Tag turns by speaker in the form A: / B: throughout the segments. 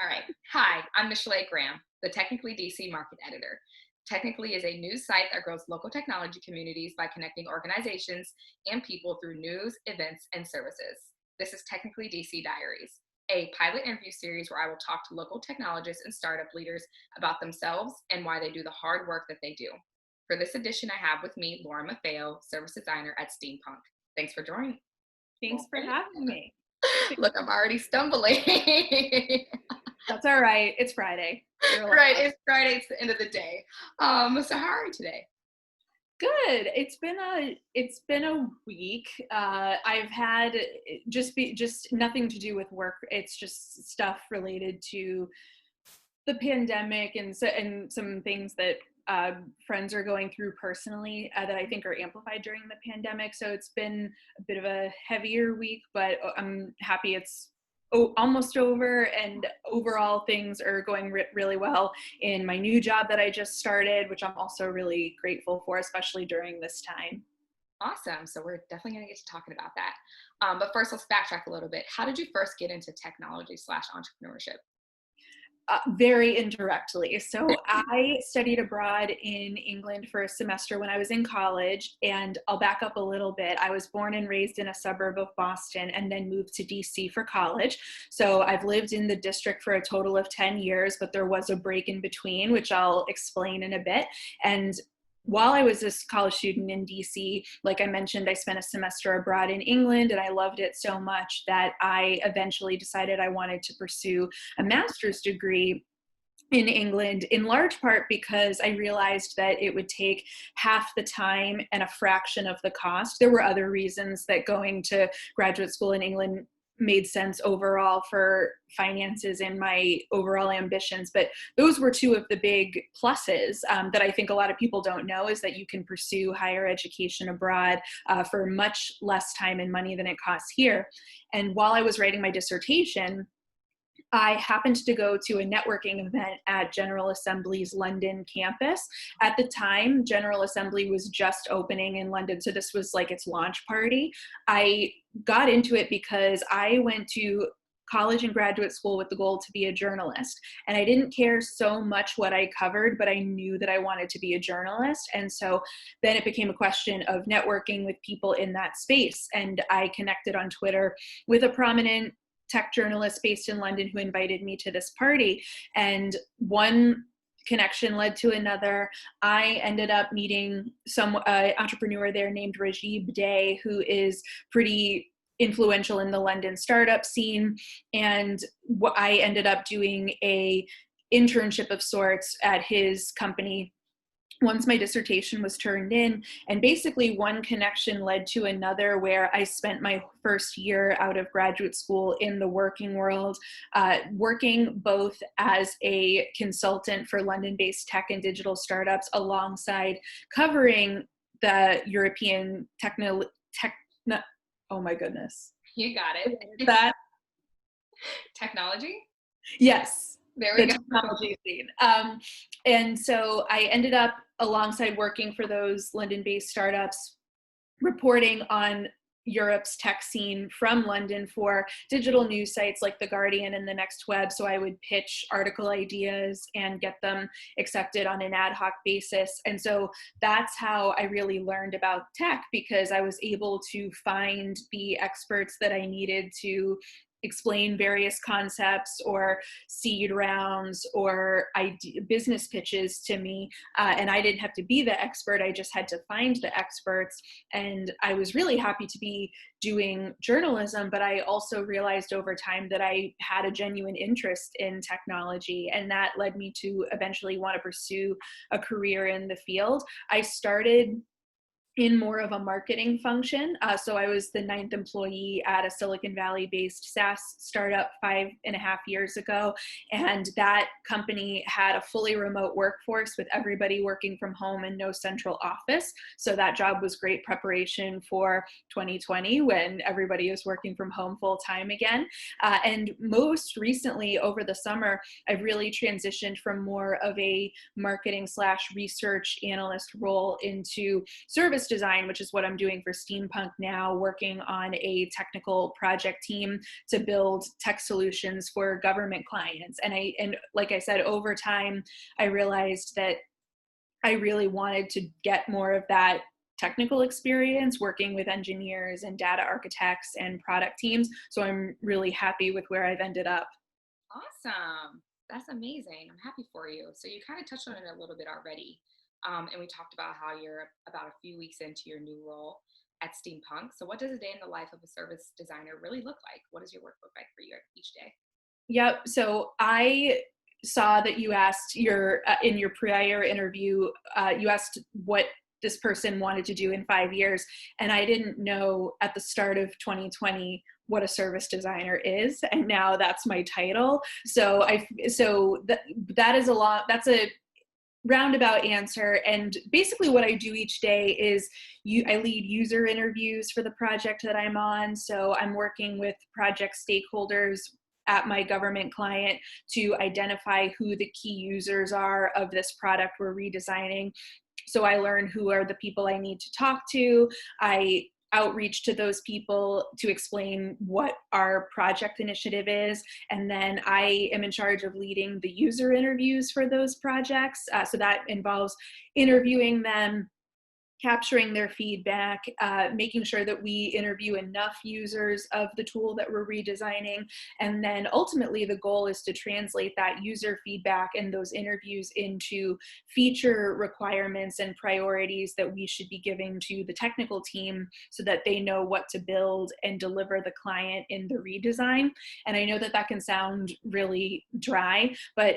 A: All right. Hi, I'm Michelai Graham, the Technically DC market editor. Technically is a news site that grows local technology communities by connecting organizations and people through news, events, and services. This is Technically DC Diaries, a pilot interview series where I will talk to local technologists and startup leaders about themselves and why they do the hard work that they do. For this edition, I have with me Laura Maffeo, service designer at SteamPunk. Thanks for joining.
B: Thanks for having me.
A: Look, I'm already stumbling.
B: That's all right. It's Friday. You're allowed.
A: Right, it's Friday, it's the end of the day. So how are you today?
B: Good. It's been a week. I've had just nothing to do with work. It's just stuff related to the pandemic and some things that friends are going through personally that I think are amplified during the pandemic. So it's been a bit of a heavier week, but I'm happy it's almost over, and overall things are going really well in my new job that I just started, which I'm also really grateful for, especially during this time.
A: Awesome. So we're definitely going to get to talking about that. But first, let's backtrack a little bit. How did you first get into technology slash entrepreneurship?
B: Very indirectly. So I studied abroad in England for a semester when I was in college, and I'll back up a little bit. I was born and raised in a suburb of Boston and then moved to DC for college. So I've lived in the district for a total of 10 years, but there was a break in between, which I'll explain in a bit. And while I was a college student in DC, like I mentioned, I spent a semester abroad in England, and I loved it so much that I eventually decided I wanted to pursue a master's degree in England, in large part because I realized that it would take half the time and a fraction of the cost. There were other reasons that going to graduate school in England made sense overall for finances and my overall ambitions. But those were two of the big pluses that I think a lot of people don't know, is that you can pursue higher education abroad for much less time and money than it costs here. And while I was writing my dissertation, I happened to go to a networking event at General Assembly's London campus. At the time, General Assembly was just opening in London, so this was like its launch party. I got into it because I went to college and graduate school with the goal to be a journalist. And I didn't care so much what I covered, but I knew that I wanted to be a journalist. And so then it became a question of networking with people in that space. And I connected on Twitter with a prominent tech journalist based in London who invited me to this party. And one connection led to another. I ended up meeting some entrepreneur there named Rajib Day, who is pretty influential in the London startup scene. And I ended up doing a internship of sorts at his company once my dissertation was turned in. And basically one connection led to another, where I spent my first year out of graduate school in the working world, working both as a consultant for London-based tech and digital startups, alongside covering the European oh my goodness.
A: You got it.
B: That
A: Technology?
B: Yes.
A: There we
B: The
A: go.
B: technology scene. And so I ended up, alongside working for those London-based startups, reporting on Europe's tech scene from London for digital news sites like The Guardian and The Next Web. So I would pitch article ideas and get them accepted on an ad hoc basis. And so that's how I really learned about tech, because I was able to find the experts that I needed to explain various concepts or seed rounds or business pitches to me. And I didn't have to be the expert. I just had to find the experts. And I was really happy to be doing journalism, but I also realized over time that I had a genuine interest in technology. And that led me to eventually want to pursue a career in the field. I started in more of a marketing function. So I was the 9th employee at a Silicon Valley-based SaaS startup 5.5 years ago. And that company had a fully remote workforce with everybody working from home and no central office. So that job was great preparation for 2020, when everybody is working from home full time again. And most recently, over the summer, I've really transitioned from more of a marketing/research analyst role into service design, which is what I'm doing for SteamPunk now, working on a technical project team to build tech solutions for government clients. And like I said, over time, I realized that I really wanted to get more of that technical experience working with engineers and data architects and product teams. So I'm really happy with where I've ended up.
A: Awesome. That's amazing. I'm happy for you. So you kind of touched on it a little bit already. And we talked about how you're about a few weeks into your new role at SteamPunk. So what does a day in the life of a service designer really look like? What does your work look like for you each day?
B: Yep. So I saw that you asked in your prior interview, you asked what this person wanted to do in 5 years. And I didn't know at the start of 2020 what a service designer is. And now that's my title. That is a lot, that's a roundabout answer. And basically what I do each day is I lead user interviews for the project that I'm on. So I'm working with project stakeholders at my government client to identify who the key users are of this product we're redesigning. So I learn who are the people I need to talk to. I outreach to those people to explain what our project initiative is. And then I am in charge of leading the user interviews for those projects. So that involves interviewing them, capturing their feedback, making sure that we interview enough users of the tool that we're redesigning. And then ultimately the goal is to translate that user feedback and those interviews into feature requirements and priorities that we should be giving to the technical team so that they know what to build and deliver the client in the redesign. And I know that that can sound really dry, but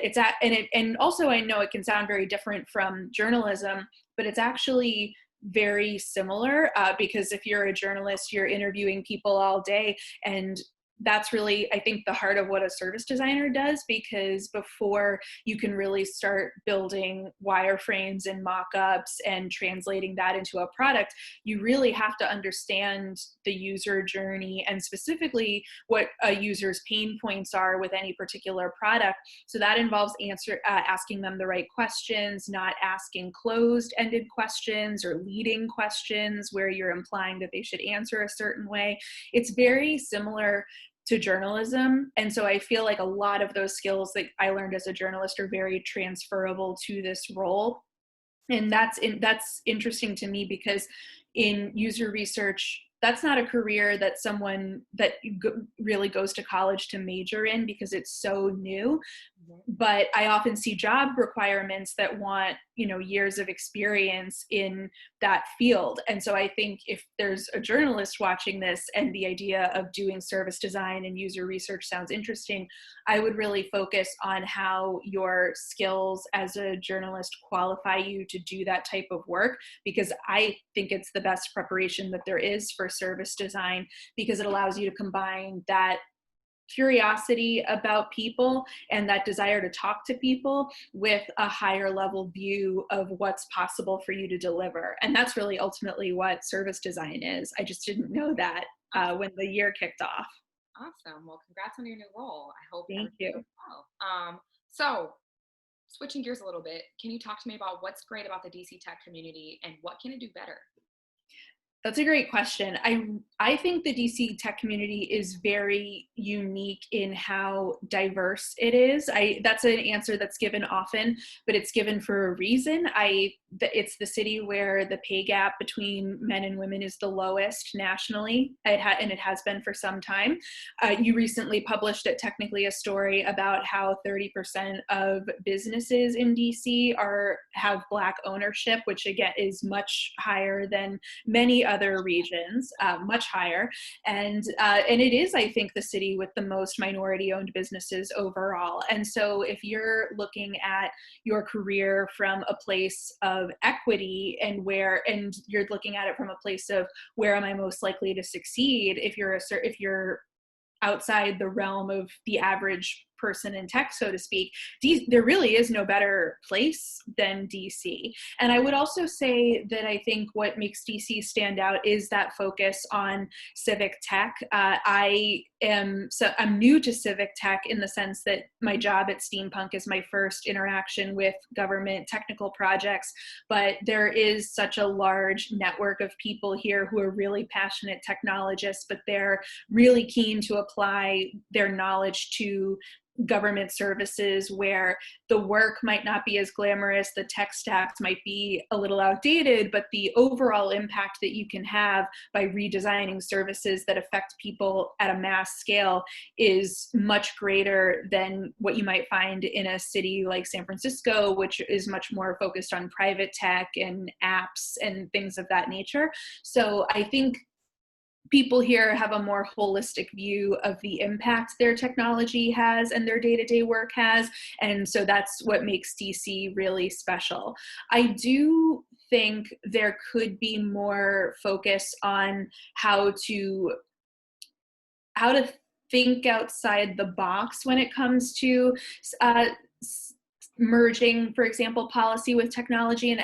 B: and also I know it can sound very different from journalism, but it's actually very similar because if you're a journalist, you're interviewing people all day, and that's really, I think, the heart of what a service designer does, because before you can really start building wireframes and mock-ups and translating that into a product, you really have to understand the user journey and specifically what a user's pain points are with any particular product. So that involves asking them the right questions, not asking closed-ended questions or leading questions where you're implying that they should answer a certain way. It's very similar to journalism. And so I feel like a lot of those skills that I learned as a journalist are very transferable to this role. And that's interesting to me because in user research, that's not a career that someone that really goes to college to major in because it's so new. But I often see job requirements that want, years of experience in that field. And so I think if there's a journalist watching this and the idea of doing service design and user research sounds interesting, I would really focus on how your skills as a journalist qualify you to do that type of work, because I think it's the best preparation that there is for service design, because it allows you to combine that curiosity about people and that desire to talk to people with a higher level view of what's possible for you to deliver. And that's really ultimately what service design is. I just didn't know that when the year kicked off.
A: Awesome. Well, congrats on your new role. I hope
B: Thank
A: everything
B: you.
A: goes well. So switching gears a little bit, can you talk to me about what's great about the DC tech community and what can it do better?
B: That's a great question. I think the DC tech community is very unique in how diverse it is. That's an answer that's given often, but it's given for a reason. It's the city where the pay gap between men and women is the lowest nationally, and it has been for some time. You recently published technically a story about how 30% of businesses in DC have Black ownership, which again is much higher than many other regions, much higher. And it is, I think, the city with the most minority-owned businesses overall. And so if you're looking at your career from a place of equity and you're looking at it from a place of where am I most likely to succeed, if you're outside the realm of the average person in tech, so to speak, there really is no better place than DC. And I would also say that I think what makes DC stand out is that focus on civic tech. I'm new to civic tech in the sense that my job at SteamPunk is my first interaction with government technical projects, but there is such a large network of people here who are really passionate technologists, but they're really keen to apply their knowledge to government services where the work might not be as glamorous, the tech stacks might be a little outdated, but the overall impact that you can have by redesigning services that affect people at a mass scale is much greater than what you might find in a city like San Francisco, which is much more focused on private tech and apps and things of that nature. So I think people here have a more holistic view of the impact their technology has and their day-to-day work has. And so that's what makes DC really special. I do think there could be more focus on how to think outside the box when it comes to merging, for example, policy with technology. And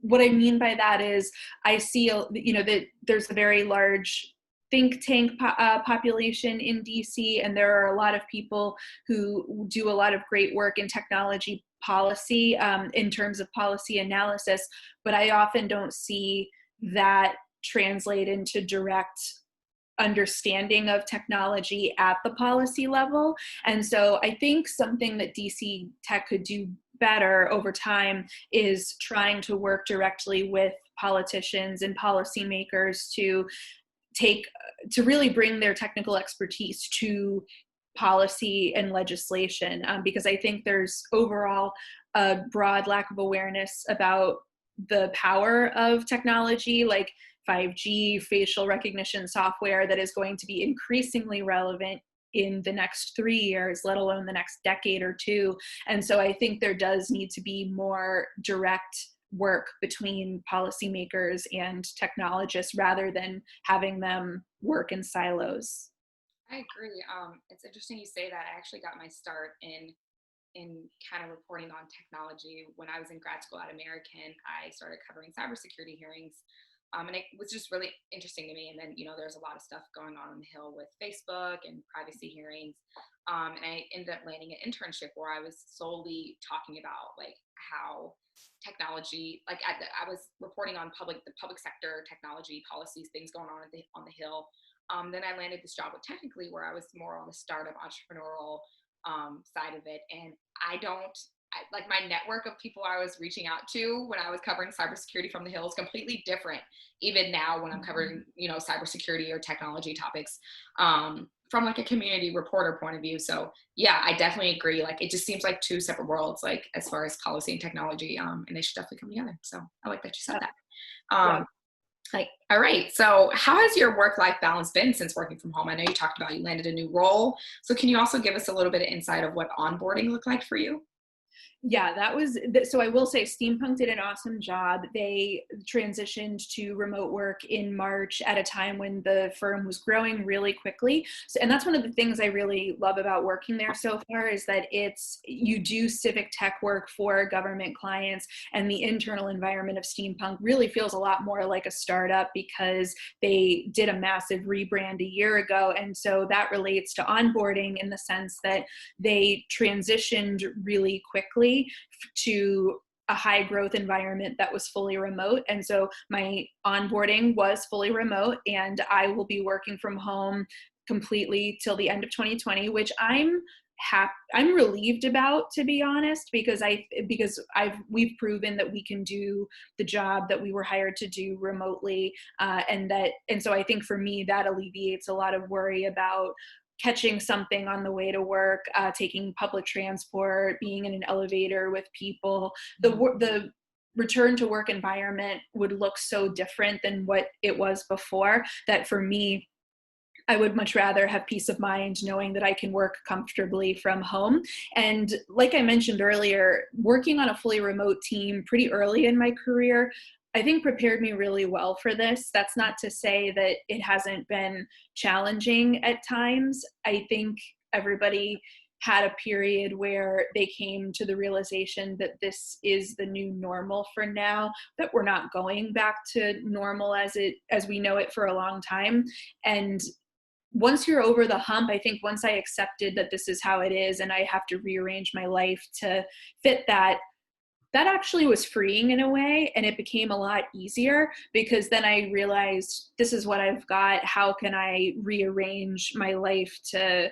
B: what I mean by that is I see, that there's a very large think tank population in DC, and there are a lot of people who do a lot of great work in technology policy in terms of policy analysis, but I often don't see that translate into direct understanding of technology at the policy level. And so I think something that DC Tech could do better over time is trying to work directly with politicians and policymakers to really bring their technical expertise to policy and legislation, because I think there's overall a broad lack of awareness about the power of technology like 5G, facial recognition software that is going to be increasingly relevant in the next 3 years, let alone the next decade or two. And so I think there does need to be more direct work between policymakers and technologists rather than having them work in silos.
A: I agree. It's interesting you say that. I actually got my start in kind of reporting on technology when I was in grad school at American. I started covering cybersecurity hearings. And it was just really interesting to me. And then, there's a lot of stuff going on the Hill with Facebook and privacy hearings. And I ended up landing an internship where I was solely talking about like how technology, I was reporting on the public sector technology policies, things going on on the Hill. Then I landed this job with Technically, where I was more on the startup entrepreneurial side of it. And like my network of people I was reaching out to when I was covering cybersecurity from the Hill is completely different, even now when I'm covering, cybersecurity or technology topics from like a community reporter point of view. So yeah, I definitely agree. Like it just seems like two separate worlds, like as far as policy and technology, and they should definitely come together. So I like that you said that. All right. So how has your work-life balance been since working from home? I know you talked about you landed a new role. So can you also give us a little bit of insight of what onboarding looked like for you?
B: Yeah, so I will say SteamPunk did an awesome job. They transitioned to remote work in March at a time when the firm was growing really quickly. And that's one of the things I really love about working there so far is that you do civic tech work for government clients, and the internal environment of SteamPunk really feels a lot more like a startup because they did a massive rebrand a year ago. And so that relates to onboarding in the sense that they transitioned really quickly to a high growth environment that was fully remote. And so my onboarding was fully remote, and I will be working from home completely till the end of 2020, which I'm relieved about, to be honest, because we've proven that we can do the job that we were hired to do remotely. And so I think for me, that alleviates a lot of worry about catching something on the way to work, taking public transport, being in an elevator with people. The return to work environment would look so different than what it was before that for me, I would much rather have peace of mind knowing that I can work comfortably from home. And like I mentioned earlier, working on a fully remote team pretty early in my career, I think prepared me really well for this. That's not to say that it hasn't been challenging at times. I think everybody had a period where they came to the realization that this is the new normal for now, that we're not going back to normal as we know it for a long time. And once you're over the hump, I think once I accepted that this is how it is and I have to rearrange my life to fit that, that actually was freeing in a way, and it became a lot easier because then I realized this is what I've got. How can I rearrange my life to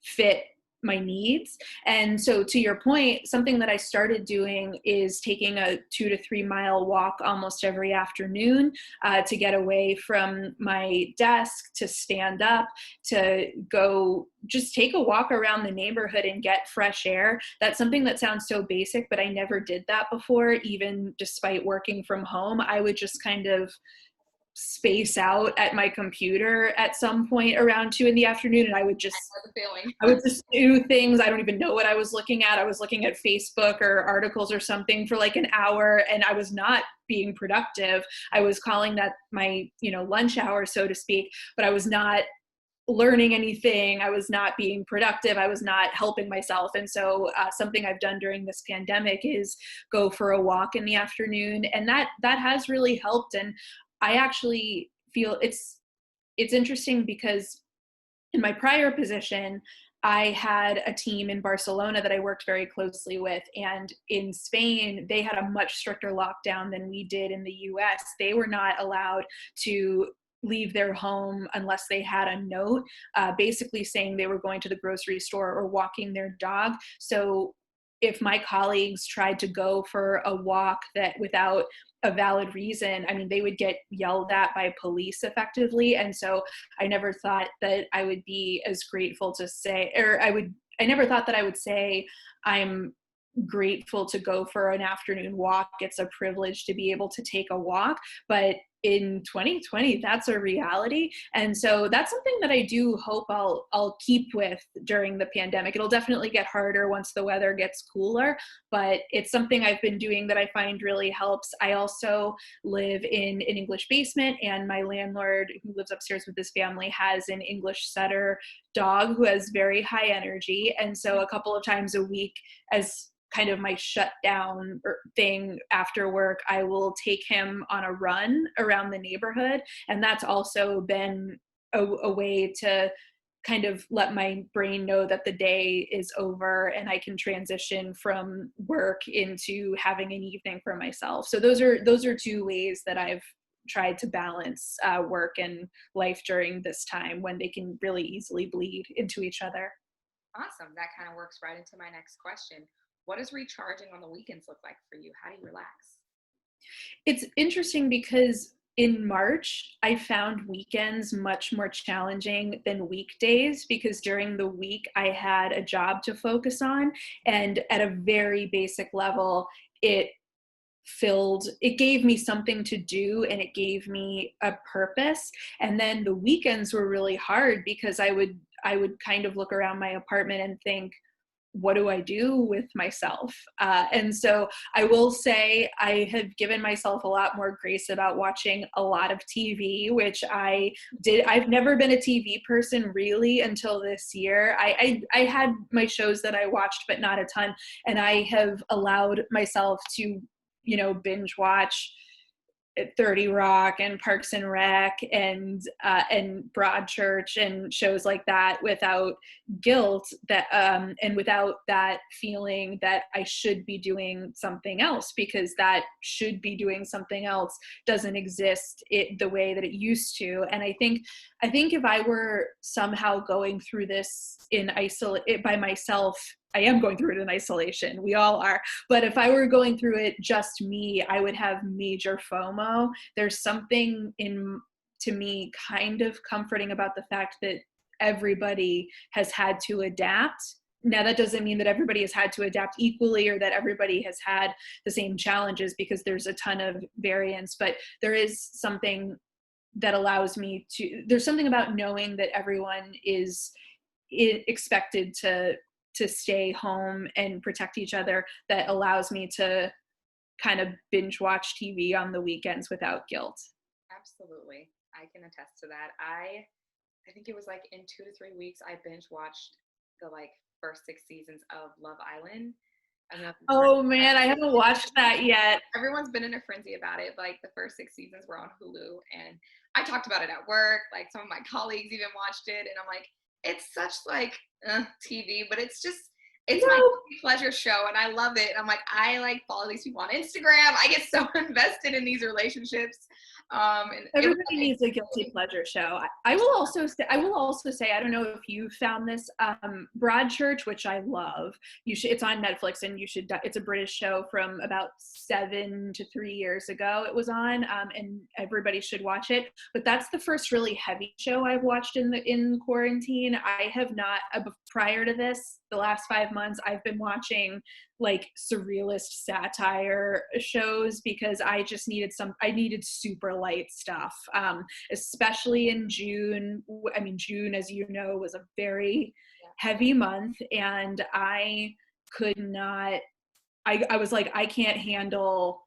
B: fit my needs? And so to your point, something that I started doing is taking a 2 to 3 mile walk almost every afternoon to get away from my desk, to stand up, to go just take a walk around the neighborhood and get fresh air. That's something that sounds so basic, but I never did that before. Even despite working from home, I would just kind of space out at my computer at some point around 2 in the afternoon, and
A: I know the feeling.
B: I would just do things. I don't even know what I was looking at. I was looking at Facebook or articles or something for like an hour, and I was not being productive. I was calling that my, lunch hour, so to speak, but I was not learning anything. I was not being productive. I was not helping myself. And so something I've done during this pandemic is go for a walk in the afternoon. And that has really helped. And I actually feel it's interesting because in my prior position, I had a team in Barcelona that I worked very closely with. And in Spain, they had a much stricter lockdown than we did in the US. They were not allowed to leave their home unless they had a note, basically saying they were going to the grocery store or walking their dog. So if my colleagues tried to go for a walk that without a valid reason, I mean, they would get yelled at by police effectively. And so I never thought that I would be as grateful to say, I never thought that I would say, I'm grateful to go for an afternoon walk. It's a privilege to be able to take a walk. But in 2020, that's a reality. And so that's something that I do hope I'll keep with during the pandemic. It'll definitely get harder once the weather gets cooler, but it's something I've been doing that I find really helps. I also live in an English basement, and my landlord, who lives upstairs with his family, has an English setter dog who has very high energy. And so a couple of times a week, as kind of my shutdown thing after work, I will take him on a run around the neighborhood. And that's also been a way to kind of let my brain know that the day is over and I can transition from work into having an evening for myself. So those are two ways that I've tried to balance work and life during this time when they can really easily bleed into each other.
A: Awesome. That kind of works right into my next question. What does recharging on the weekends look like for you? How do you relax?
B: It's interesting because in March, I found weekends much more challenging than weekdays because during the week I had a job to focus on. And at a very basic level, it gave me something to do and it gave me a purpose. And then the weekends were really hard because I would kind of look around my apartment and think, what do I do with myself? And so I will say I have given myself a lot more grace about watching a lot of TV, which I did. I've never been a TV person really until this year. I had my shows that I watched, but not a ton. And I have allowed myself to, binge watch 30 Rock and Parks and Rec and Broadchurch and shows like that without guilt, that and without that feeling that I should be doing something else, because that should be doing something else doesn't exist the way that it used to. And I think if I were somehow going through this by myself, I am going through it in isolation. We all are. But if I were going through it just me, I would have major FOMO. There's something to me kind of comforting about the fact that everybody has had to adapt. Now, that doesn't mean that everybody has had to adapt equally or that everybody has had the same challenges, because there's a ton of variance, but there is something that allows me there's something about knowing that everyone is expected to stay home and protect each other that allows me to kind of binge watch TV on the weekends without guilt.
A: Absolutely. I can attest to that. I think it was like in 2 to 3 weeks, I binge watched the like first 6 seasons of Love Island. I don't know if you've heard
B: Oh
A: of that.
B: man, I haven't watched that yet.
A: Everyone's been in a frenzy about it. Like the first 6 seasons were on Hulu, and I talked about it at work. Like some of my colleagues even watched it, and I'm like, it's such like TV, but it's my
B: No,
A: pleasure show, and I love it. And I'm like, I like follow these people on Instagram. I get so invested in these relationships. And
B: everybody needs a guilty pleasure show. I will also say, I don't know if you found this, Broadchurch, which I love. It's on Netflix, and it's a British show from about 7 to 3 years ago. It was on, and everybody should watch it. But that's the first really heavy show I've watched in quarantine. I have not, prior to this, the last 5 months, I've been watching like surrealist satire shows because I needed super light stuff, especially in June. I mean, June, as you know, was a very heavy month, and I could not, I was like, I can't handle,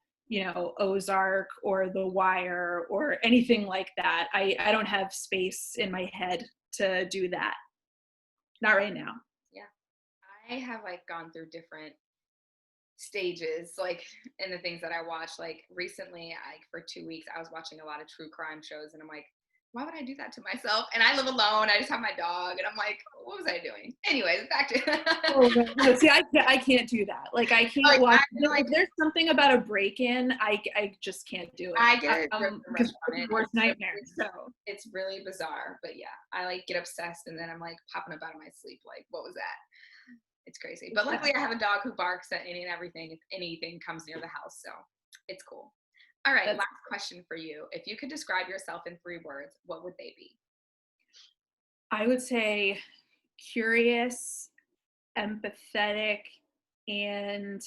B: Ozark or The Wire or anything like that. I don't have space in my head to do that. Not right now.
A: Yeah, I have like gone through different stages, like in the things that I watch. Like recently, like for 2 weeks, I was watching a lot of true crime shows, and I'm like, why would I do that to myself? And I live alone. I just have my dog, and I'm like, what was I doing? Anyways, back to
B: Oh, no, see, I can't do that. Like, I can't
A: like
B: watch.
A: I feel like
B: If there's something about a break-in, I just can't do it.
A: I get a
B: Because
A: rush on it.
B: worst nightmare. So
A: It's really bizarre, but yeah, I like get obsessed, and then I'm like popping up out of my sleep, like, what was that? It's crazy. But luckily, I have a dog who barks at any and everything if anything comes near the house, so it's cool. All right,
B: that's,
A: last question for you. If you could describe yourself in 3 words, what would they be?
B: I would say curious, empathetic, and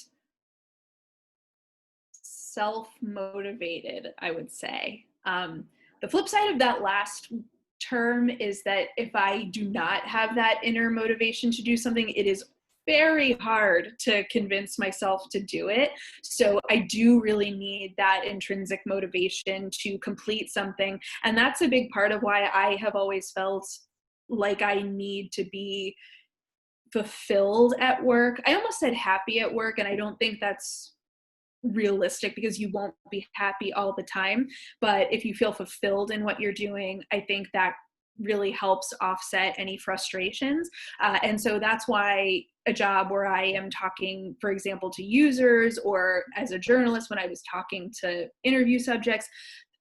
B: self-motivated, I would say. The flip side of that last term is that if I do not have that inner motivation to do something, it is very hard to convince myself to do it. So I do really need that intrinsic motivation to complete something. And that's a big part of why I have always felt like I need to be fulfilled at work. I almost said happy at work, and I don't think that's realistic because you won't be happy all the time. But if you feel fulfilled in what you're doing, I think that really helps offset any frustrations. And so that's why a job where I am talking, for example, to users, or as a journalist, when I was talking to interview subjects,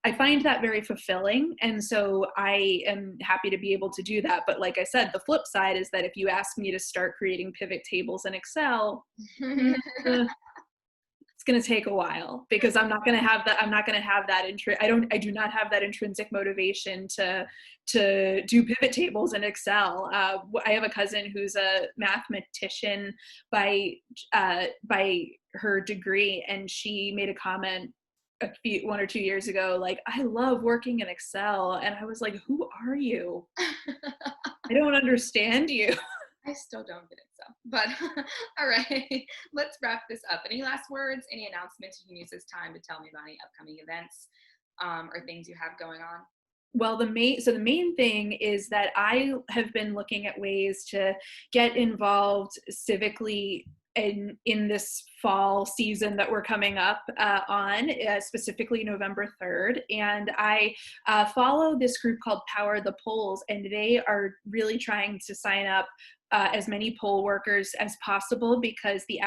B: I find that very fulfilling. And so I am happy to be able to do that. But like I said, the flip side is that if you ask me to start creating pivot tables in Excel, it's going to take a while because I'm not going to have that. I do not have that intrinsic motivation to do pivot tables in Excel. I have a cousin who's a mathematician by her degree, and she made a comment 1 or 2 years ago, like, I love working in Excel. And I was like, who are you? I don't understand you.
A: I still don't get it, so. But all right, let's wrap this up. Any last words? Any announcements? You can use this time to tell me about any upcoming events or things you have going on.
B: Well, the main thing is that I have been looking at ways to get involved civically in this fall season that we're coming up on, specifically November 3rd. And I follow this group called Power the Polls, and they are really trying to sign up as many poll workers as possible, because the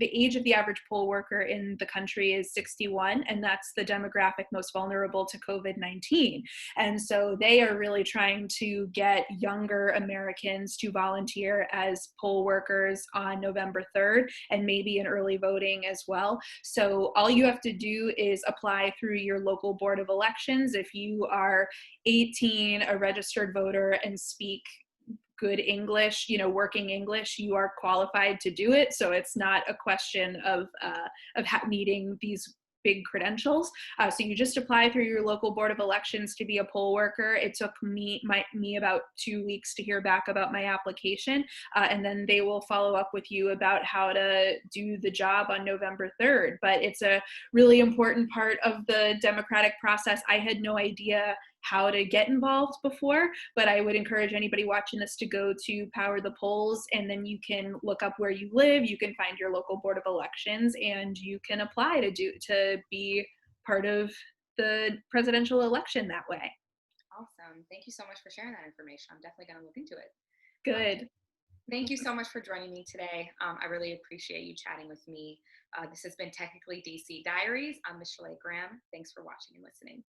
B: age of the average poll worker in the country is 61, and that's the demographic most vulnerable to COVID-19. And so they are really trying to get younger Americans to volunteer as poll workers on November 3rd, and maybe in early voting as well. So all you have to do is apply through your local board of elections. If you are 18, a registered voter, and speak good English, working English, you are qualified to do it. So it's not a question of needing these big credentials. So you just apply through your local board of elections to be a poll worker. It took me about 2 weeks to hear back about my application. And then they will follow up with you about how to do the job on November 3rd. But it's a really important part of the democratic process. I had no idea how to get involved before, but I would encourage anybody watching this to go to Power the Polls, and then you can look up where you live, you can find your local board of elections, and you can apply to be part of the presidential election that way.
A: Awesome. Thank you so much for sharing that information. I'm definitely going to look into it.
B: Good.
A: Thank you so much for joining me today. I really appreciate you chatting with me. This has been Technically DC Diaries. I'm Michelai Graham. Thanks for watching and listening.